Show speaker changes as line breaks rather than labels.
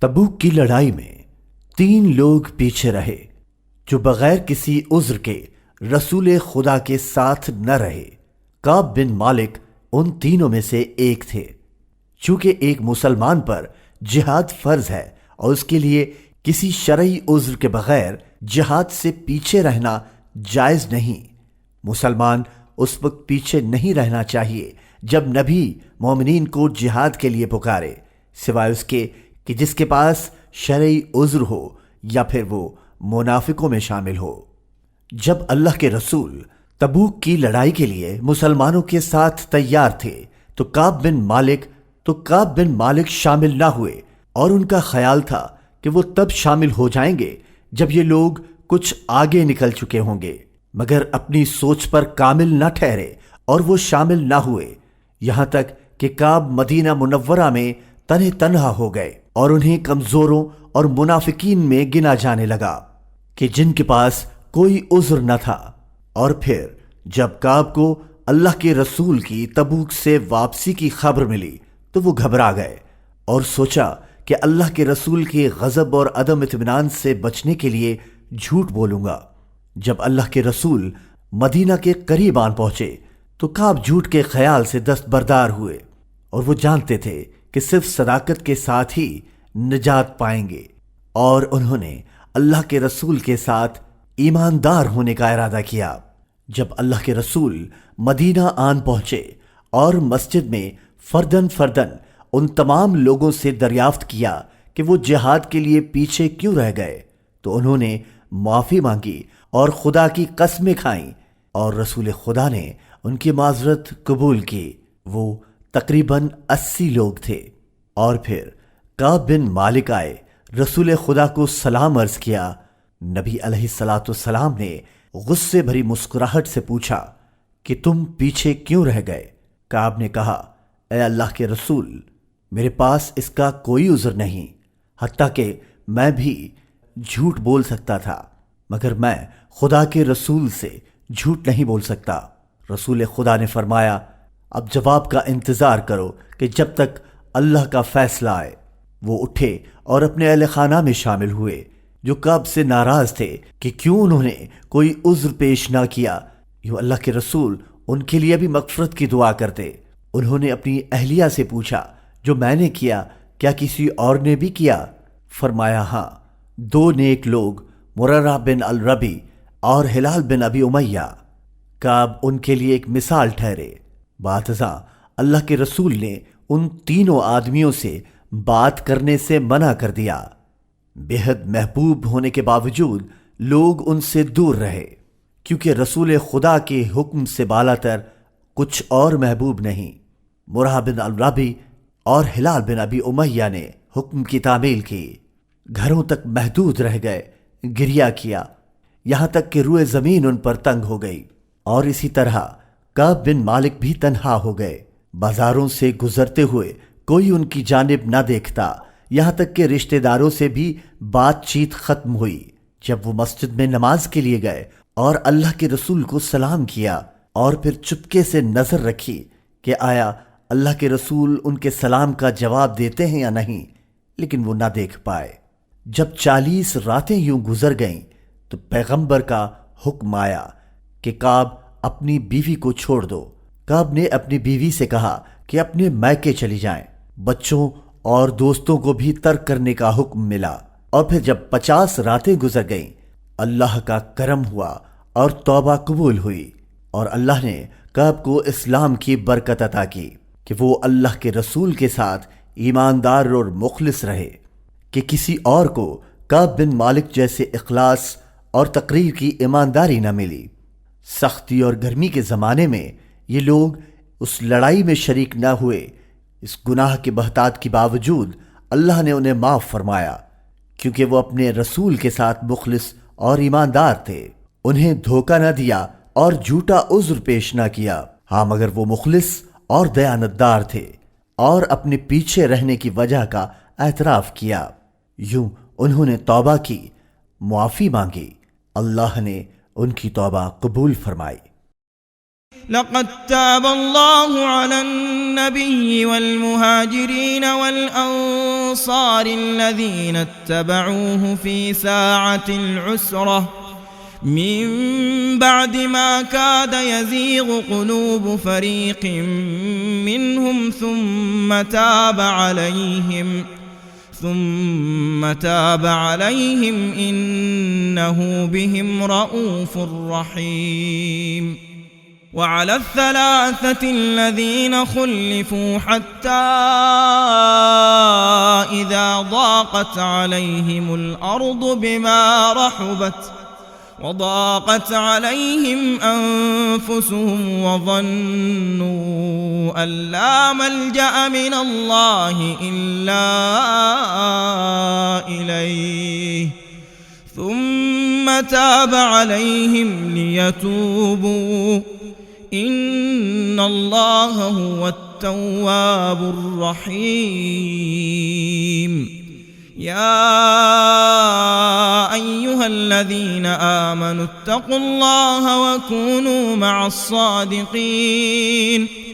تبوک کی لڑائی میں 3 لوگ پیچھے رہے جو بغیر کسی عذر کے رسول خدا کے ساتھ نہ رہے۔ کعب بن مالک ان تینوں میں سے ایک تھے۔ چونکہ ایک مسلمان پر جہاد فرض ہے اور اس کے لیے کسی شرعی عذر کے بغیر جہاد سے پیچھے رہنا جائز نہیں، مسلمان اس وقت پیچھے نہیں رہنا چاہیے جب نبی مومنین کو جہاد کے لیے پکارے، سوائے اس کے کہ جس کے پاس شرعی عذر ہو یا پھر وہ منافقوں میں شامل ہو۔ جب اللہ کے رسول تبوک کی لڑائی کے لیے مسلمانوں کے ساتھ تیار تھے تو کعب بن مالک شامل نہ ہوئے، اور ان کا خیال تھا کہ وہ تب شامل ہو جائیں گے جب یہ لوگ کچھ آگے نکل چکے ہوں گے، مگر اپنی سوچ پر کامل نہ ٹھہرے اور وہ شامل نہ ہوئے، یہاں تک کہ کعب مدینہ منورہ میں تنہا ہو گئے اور انہیں کمزوروں اور منافقین میں گنا جانے لگا کہ جن کے پاس کوئی عذر نہ تھا۔ اور پھر جب کعب کو اللہ کے رسول کی تبوک سے واپسی کی خبر ملی تو وہ گھبرا گئے اور سوچا کہ اللہ کے رسول کے غضب اور عدم اطمینان سے بچنے کے لیے جھوٹ بولوں گا۔ جب اللہ کے رسول مدینہ کے قریب آن پہنچے تو کعب جھوٹ کے خیال سے دستبردار ہوئے، اور وہ جانتے تھے کہ صرف صداقت کے ساتھ ہی نجات پائیں گے، اور انہوں نے اللہ کے رسول کے ساتھ ایماندار ہونے کا ارادہ کیا۔ جب اللہ کے رسول مدینہ آن پہنچے اور مسجد میں فردن ان تمام لوگوں سے دریافت کیا کہ وہ جہاد کے لیے پیچھے کیوں رہ گئے، تو انہوں نے معافی مانگی اور خدا کی قسمیں کھائیں، اور رسول خدا نے ان کی معذرت قبول کی۔ وہ تقریباً 80 لوگ تھے۔ اور پھر کعب بن مالک آئے، رسول خدا کو سلام عرض کیا۔ نبی علیہ السلام نے غصے بھری مسکراہٹ سے پوچھا کہ تم پیچھے کیوں رہ گئے؟ کعب نے کہا، اے اللہ کے رسول، میرے پاس اس کا کوئی عذر نہیں، حتیٰ کہ میں بھی جھوٹ بول سکتا تھا، مگر میں خدا کے رسول سے جھوٹ نہیں بول سکتا۔ رسول خدا نے فرمایا، اب جواب کا انتظار کرو کہ جب تک اللہ کا فیصلہ آئے۔ وہ اٹھے اور اپنے اہل خانہ میں شامل ہوئے جو کعب سے ناراض تھے کہ کیوں انہوں نے کوئی عذر پیش نہ کیا۔ یوں اللہ کے رسول ان کے لیے بھی مغفرت کی دعا کرتے۔ انہوں نے اپنی اہلیہ سے پوچھا، جو میں نے کیا کیا کسی اور نے بھی کیا؟ فرمایا، ہاں، 2 نیک لوگ، مررہ بن الربی اور ہلال بن ابی امیہ۔ کعب ان کے لیے ایک مثال ٹھہرے۔ بعد ازاں اللہ کے رسول نے ان تینوں آدمیوں سے بات کرنے سے منع کر دیا۔ بے حد محبوب ہونے کے باوجود لوگ ان سے دور رہے، کیونکہ رسول خدا کے حکم سے بالاتر کچھ اور محبوب نہیں۔ مررہ بن الربی اور ہلال بن ابی امیہ نے حکم کی تعمیل کی، گھروں تک محدود رہ گئے، گریہ کیا، یہاں تک کہ روئے زمین ان پر تنگ ہو گئی۔ اور اسی طرح کعب بن مالک بھی تنہا ہو گئے۔ بازاروں سے گزرتے ہوئے کوئی ان کی جانب نہ دیکھتا، یہاں تک کہ رشتہ داروں سے بھی بات چیت ختم ہوئی۔ جب وہ مسجد میں نماز کے لیے گئے اور اللہ کے رسول کو سلام کیا اور پھر چپکے سے نظر رکھی کہ آیا اللہ کے رسول ان کے سلام کا جواب دیتے ہیں یا نہیں، لیکن وہ نہ دیکھ پائے۔ جب 40 راتیں یوں گزر گئیں تو پیغمبر کا حکم آیا کہ کعب اپنی بیوی کو چھوڑ دو۔ کعب نے اپنی بیوی سے کہا کہ اپنے میکے چلی جائیں۔ بچوں اور دوستوں کو بھی ترک کرنے کا حکم ملا۔ اور پھر جب 50 راتیں گزر گئیں، اللہ کا کرم ہوا اور توبہ قبول ہوئی، اور اللہ نے کعب کو اسلام کی برکت عطا کی کہ وہ اللہ کے رسول کے ساتھ ایماندار اور مخلص رہے، کہ کسی اور کو کعب بن مالک جیسے اخلاص اور تقریر کی ایمانداری نہ ملی۔ سختی اور گرمی کے زمانے میں یہ لوگ اس لڑائی میں شریک نہ ہوئے۔ اس گناہ کے بہتات کے باوجود اللہ نے انہیں معاف فرمایا، کیونکہ وہ اپنے رسول کے ساتھ مخلص اور ایماندار تھے، انہیں دھوکہ نہ دیا اور جھوٹا عذر پیش نہ کیا۔ ہاں، مگر وہ مخلص اور دیانتدار تھے اور اپنے پیچھے رہنے کی وجہ کا اعتراف کیا۔ یوں انہوں نے توبہ کی، معافی مانگی، اللہ نے ان کی توبہ قبول فرمائی۔
لقد تاب الله على النبي والمهاجرين والأنصار الذين اتبعوه في ساعة العسرة من بعد ما كاد يزيغ قلوب فريق منهم ثم تاب عليهم إنه بهم رءوف رحيم. وعلى الثلاثة الذين خلفوا حتى إذا ضاقت عليهم الأرض بما رحبت وضاقت عليهم أنفسهم وظنوا أن لا ملجأ من الله إلا إليه ثم تاب عليهم ليتوبوا إن الله هو التواب الرحيم. يا أيها الذين آمنوا اتقوا الله وكونوا مع الصادقين